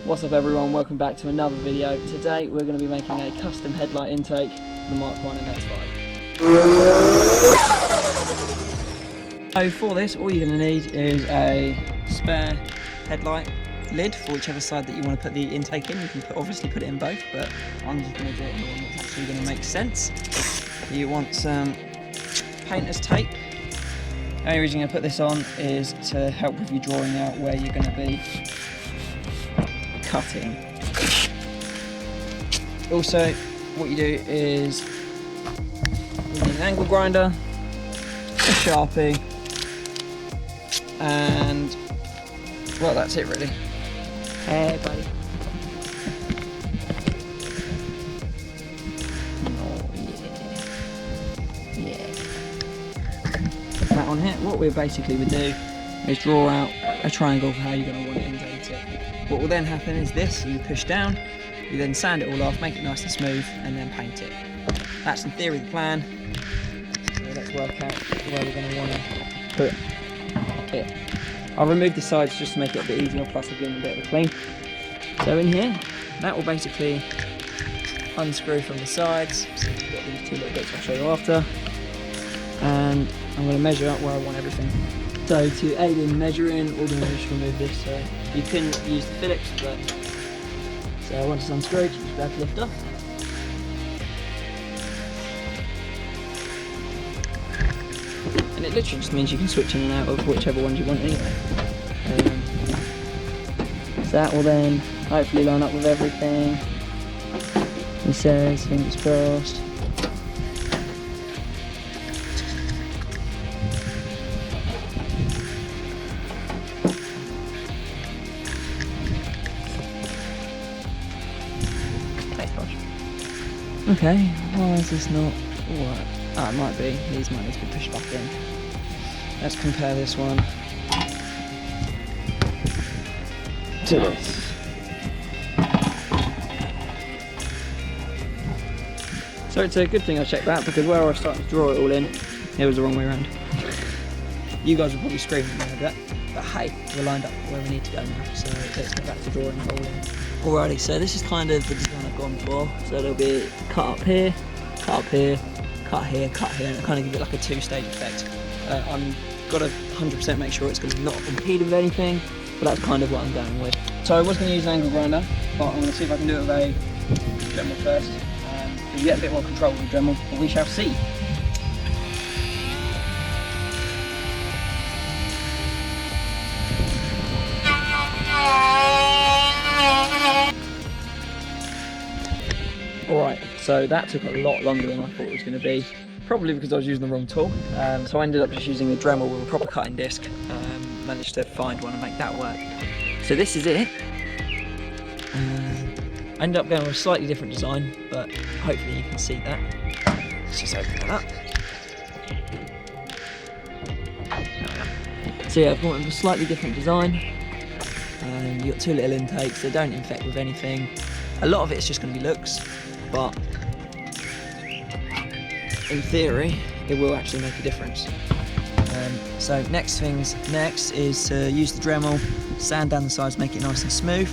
What's up everyone, welcome back to another video. Today we're going to be making a custom headlight intake for the MK1 Mx5. So for this, all you're going to need is a spare headlight lid for whichever side that you want to put the intake in. You can obviously put it in both, but I'm just going to do it in the one that's actually going to make sense. You want some painter's tape. The only reason I put this on is to help with you drawing out where you're going to be cutting. Also, what you do is you need an angle grinder, a Sharpie, and well, that's it really. Hey buddy. Oh yeah. That on here, what we basically would do is draw out a triangle for how you're going to want to indent it. What will then happen is this, you push down, you then sand it all off, make it nice and smooth, and then paint it. That's in theory the plan. So let's work out where we're going to want to put it. I'll remove the sides just to make it a bit easier, plus I'll give them a bit of a clean. So in here, that will basically unscrew from the sides. So you've got these two little bits I'll show you after. And I'm going to measure out where I want everything. So to aid in measuring, we're going to just remove this. So you can use the Phillips, but so once it's unscrewed, you just have to lift off. And it literally just means you can switch in and out of whichever ones you want anyway. So that will then hopefully line up with everything. He says, fingers crossed. Okay, why is this not work? Ah, it might be. These might need to be pushed back in. Let's compare this one to this. So it's a good thing I checked that, because where I was starting to draw it all in, it was the wrong way around. You guys will probably scream when you heard that, but hey, we're lined up where we need to go now, so let's get back to drawing it all in. Alrighty, so this is kind of the design I've gone for. So there'll be cut up here, cut up here, cut here, cut here, and kind of give it like a two-stage effect. I'm got to 100% make sure it's going to not impede with anything, but that's kind of what I'm going with. So I was going to use an angle grinder, but I'm going to see if I can do it with a Dremel first. You get a bit more control with the Dremel, but we shall see. Alright, so that took a lot longer than I thought it was going to be, probably because I was using the wrong tool. So I ended up just using a Dremel with a proper cutting disc, managed to find one and make that work. So this is it. I ended up going with a slightly different design, but hopefully you can see that. Let's just open that up. So yeah, I've gone with a slightly different design. You've got two little intakes, they don't infect with anything. A lot of it's just going to be looks, but in theory it will actually make a difference. So next is to use the Dremel, sand down the sides, make it nice and smooth,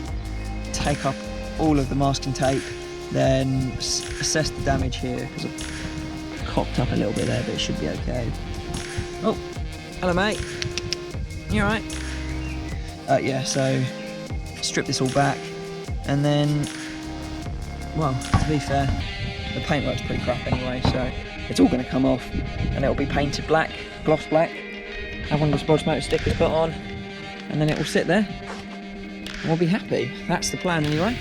take up all of the masking tape, then assess the damage here, because I've cocked up a little bit there, but it should be okay. Oh, hello mate, you alright? Yeah, so strip this all back, and then, well, to be fair, the paintwork's pretty crap anyway, so it's all going to come off, and it'll be painted black, gloss black, have one of the Splodgemotors stickers put on, and then it will sit there, and we'll be happy. That's the plan anyway.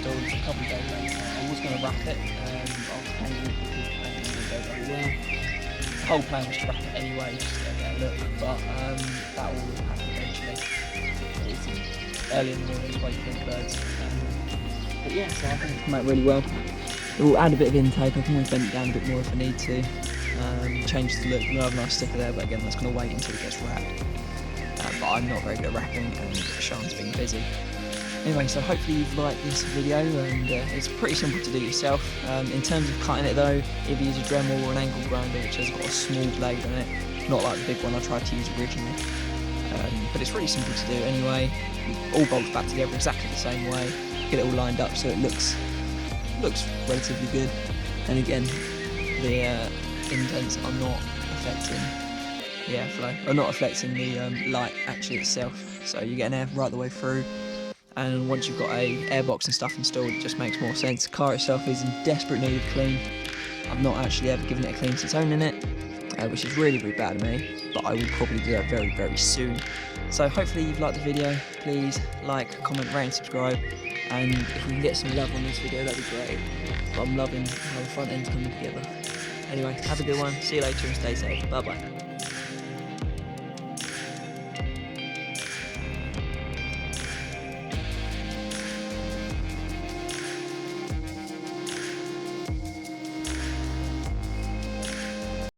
installed a couple of days later. I was going to wrap it, but I was angry because it didn't go very well. The whole plan was to wrap it anyway, just to get a better look, but that all will happen eventually. It's early in the morning, waiting for the birds. But yeah, so I think it's come out really well. It will add a bit of intake. I can always bend it down a bit more if I need to. Change the look. We'll have a nice sticker there, but again, that's going to wait until it gets wrapped. But I'm not very good at wrapping, and Sean's been busy. Anyway, so hopefully you've liked this video, and it's pretty simple to do yourself. In terms of cutting it though, if you use a Dremel or an angle grinder, which has got a small blade on it, not like the big one I tried to use originally. But it's really simple to do anyway. All bolts back together exactly the same way. Get it all lined up so it looks relatively good. And again, the indents are not affecting the airflow, or not affecting the light actually itself. So you get an air right the way through. And once you've got a airbox and stuff installed, it just makes more sense. The car itself is in desperate need of clean. I've not actually ever given it a clean since owning it, which is really, really bad of me, but I will probably do that very, very soon. So hopefully you've liked the video. Please like, comment, rate and subscribe, and if we can get some love on this video, that'd be great. But I'm loving how the front end's coming together. Anyway, have a good one, see you later and stay safe, bye bye.